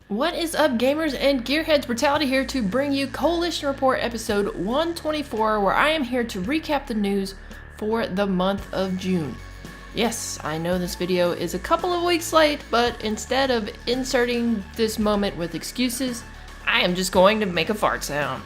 What is up, gamers and gearheads? Brittality here to bring you Coalition Report episode 124, where I am here to recap the news for the month of June. Yes, I know this video is a couple of weeks late, but instead of inserting this moment with excuses, I am just going to make a fart sound.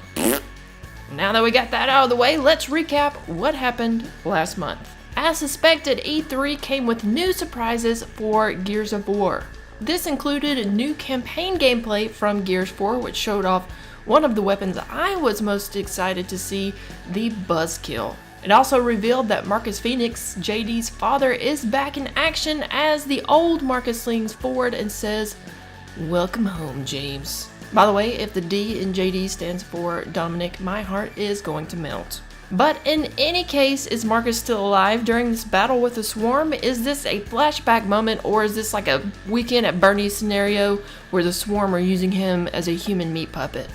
Now that we got that out of the way, let's recap what happened last month. As suspected, E3 came with new surprises for Gears of War. This included new campaign gameplay from Gears 4, which showed off one of the weapons I was most excited to see, the Buzzkill. It also revealed that Marcus Phoenix, JD's father, is back in action as the old Marcus leans forward and says, "Welcome home, James." By the way, if the D in JD stands for Dominic, my heart is going to melt. But in any case, is Marcus still alive during this battle with the Swarm? Is this a flashback moment, or is this like a Weekend at Bernie's scenario where the Swarm are using him as a human meat puppet?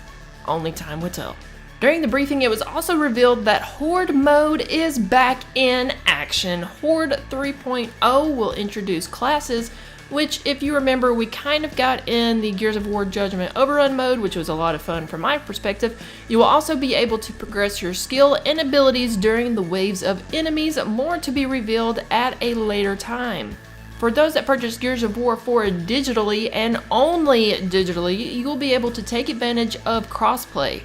Only time will tell. During the briefing, it was also revealed that Horde mode is back in action. Horde 3.0 will introduce classes, which, if you remember, we kind of got in the Gears of War Judgment Overrun mode, which was a lot of fun from my perspective. You will also be able to progress your skill and abilities during the waves of enemies, more to be revealed at a later time. For those that purchase Gears of War 4 digitally, and only digitally, you will be able to take advantage of crossplay.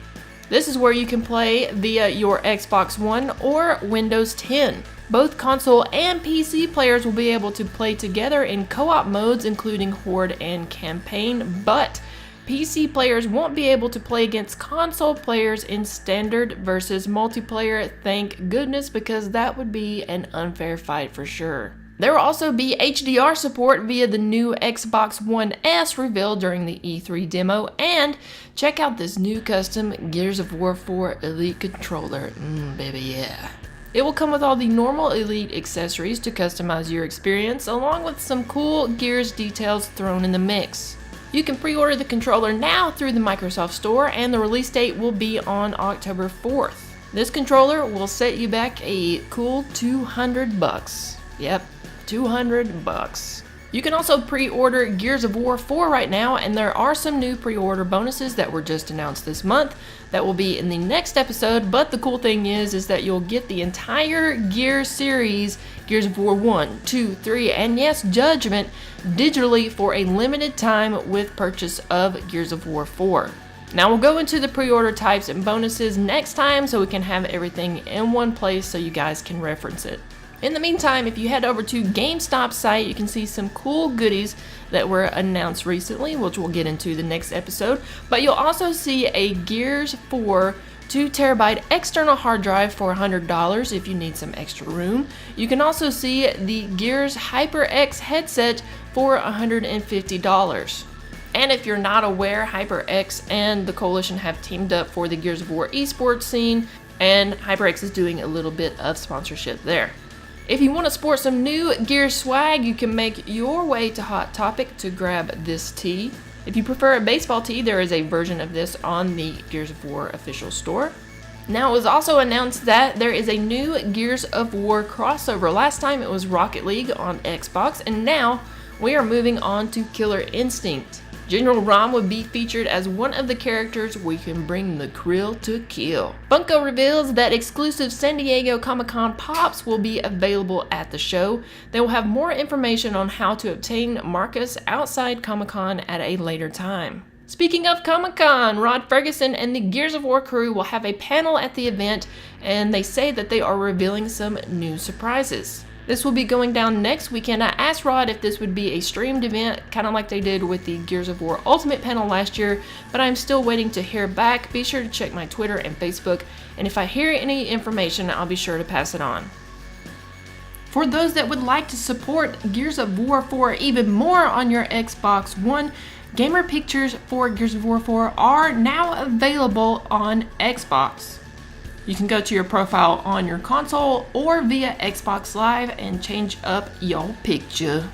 This is where you can play via your Xbox One or Windows 10. Both console and PC players will be able to play together in co-op modes, including Horde and Campaign, but PC players won't be able to play against console players in standard versus multiplayer, thank goodness, because that would be an unfair fight for sure. There will also be HDR support via the new Xbox One S revealed during the E3 demo, and check out this new custom Gears of War 4 Elite controller, baby yeah. It will come with all the normal Elite accessories to customize your experience, along with some cool Gears details thrown in the mix. You can pre-order the controller now through the Microsoft Store, and the release date will be on October 4th. This controller will set you back a cool $200. Yep, $200. You can also pre-order Gears of War 4 right now, and there are some new pre-order bonuses that were just announced this month that will be in the next episode, but the cool thing is that you'll get the entire Gears series, Gears of War 1, 2, 3, and yes, Judgment, digitally for a limited time with purchase of Gears of War 4. Now we'll go into the pre-order types and bonuses next time so we can have everything in one place so you guys can reference it. In the meantime, if you head over to GameStop's site, you can see some cool goodies that were announced recently, which we'll get into the next episode. But you'll also see a Gears 4 2TB external hard drive for $100 if you need some extra room. You can also see the Gears HyperX headset for $150. And if you're not aware, HyperX and the Coalition have teamed up for the Gears of War esports scene, and HyperX is doing a little bit of sponsorship there. If you want to sport some new Gears swag, you can make your way to Hot Topic to grab this tee. If you prefer a baseball tee, there is a version of this on the Gears of War official store. Now, it was also announced that there is a new Gears of War crossover. Last time it was Rocket League on Xbox, and now we are moving on to Killer Instinct. General Rom would be featured as one of the characters we can bring the krill to kill. Funko reveals that exclusive San Diego Comic-Con pops will be available at the show. They will have more information on how to obtain Marcus outside Comic-Con at a later time. Speaking of Comic-Con, Rod Ferguson and the Gears of War crew will have a panel at the event, and they say that they are revealing some new surprises. This will be going down next weekend. I asked Rod if this would be a streamed event, kind of like they did with the Gears of War Ultimate panel last year, but I'm still waiting to hear back. Be sure to check my Twitter and Facebook, and if I hear any information, I'll be sure to pass it on. For those that would like to support Gears of War 4 even more on your Xbox One, gamer pictures for Gears of War 4 are now available on Xbox. You can go to your profile on your console or via Xbox Live and change up your picture.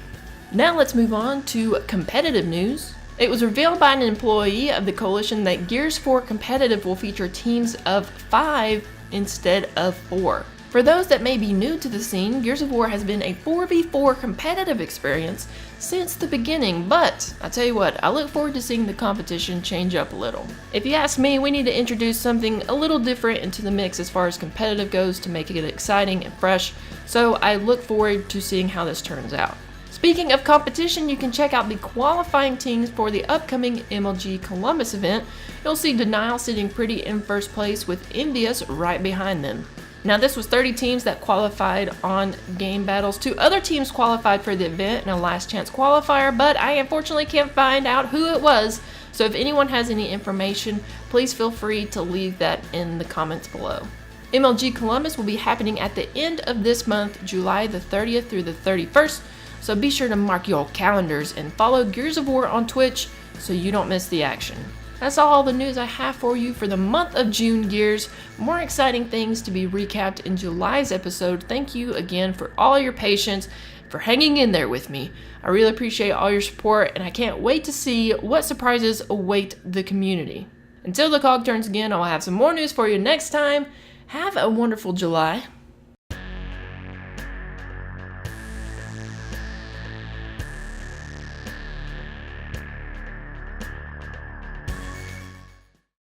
Now let's move on to competitive news. It was revealed by an employee of the Coalition that Gears 4 Competitive will feature teams of 5 instead of 4. For those that may be new to the scene, Gears of War has been a 4v4 competitive experience since the beginning, but I tell you what, I look forward to seeing the competition change up a little. If you ask me, we need to introduce something a little different into the mix as far as competitive goes to make it exciting and fresh, so I look forward to seeing how this turns out. Speaking of competition, you can check out the qualifying teams for the upcoming MLG Columbus event. You'll see Denial sitting pretty in first place with Envious right behind them. Now this was 30 teams that qualified on game battles. 2 other teams qualified for the event in a last chance qualifier, but I unfortunately can't find out who it was. So if anyone has any information, please feel free to leave that in the comments below. MLG Columbus will be happening at the end of this month, July the 30th through the 31st. So be sure to mark your calendars and follow Gears of War on Twitch so you don't miss the action. That's all the news I have for you for the month of June, Gears. More exciting things to be recapped in July's episode. Thank you again for all your patience, for hanging in there with me. I really appreciate all your support, and I can't wait to see what surprises await the community. Until the cog turns again, I'll have some more news for you next time. Have a wonderful July.